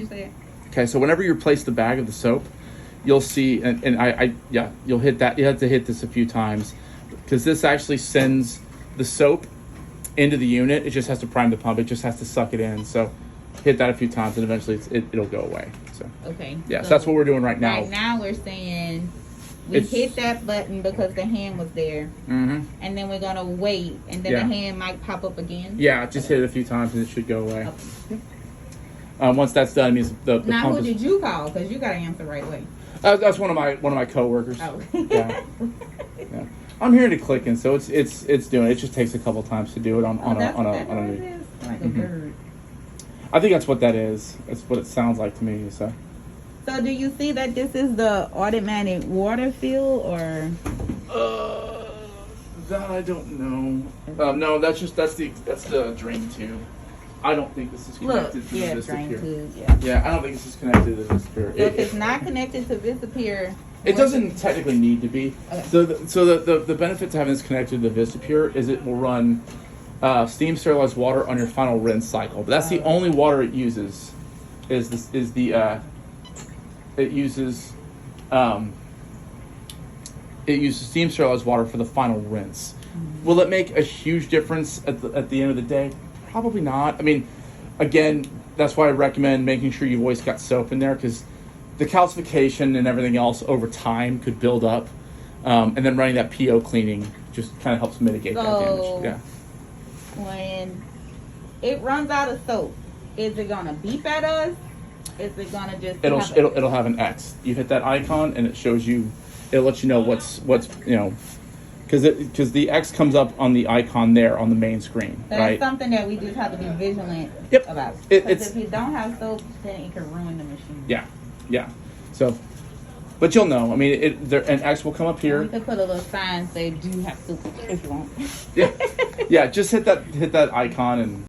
You said. Okay, so whenever you replace the bag of the soap, you'll see, you'll hit that. You have to hit this a few times because this actually sends the soap into the unit. It just has to prime the pump. It just has to suck it in. So hit that a few times and eventually it'll go away. So okay. Yeah, so that's what we're doing right now. Right now we're saying we hit that button because the hand was there, and then we're gonna wait, and then the hand might pop up again. Yeah, just hit it a few times and it should go away. Once that's done, it means the now pump who did you call? Because you got to answer right away. That's one of my coworkers. Oh. Yeah. I'm hearing it clicking, so it's doing it. It just takes a couple times to do it on a like a bird. I think that's what that is. That's what it sounds like to me. So do you see that this is the automatic water fill or? That I don't know. No, that's the drain tube. I don't think this is connected to the Vistapure. Tube, yeah, I don't think this is connected to the Vistapure. So if it's not connected to Vistapure, it doesn't technically need to be. Okay. So the benefit to having this connected to the Vistapure is it will run steam sterilized water on your final rinse cycle. But that's the only water it uses. It uses steam sterilized water for the final rinse. Mm-hmm. Will it make a huge difference at the end of the day? Probably not. I mean, again, that's why I recommend making sure you've always got soap in there because the calcification and everything else over time could build up, and then running that PO cleaning just kind of helps mitigate that damage. Yeah. When it runs out of soap, is it gonna beep at us? Is it gonna just? It'll have an X. You hit that icon and it shows you. It'll let you know what's because the X comes up on the icon there on the main screen. That's right? Something that we just have to be vigilant about. It's if you don't have soap, then it can ruin the machine. Yeah. So, but you'll know. I mean, an X will come up here. We could put a little sign say "Do you have soap?" if you want. Yeah. Just hit that icon and.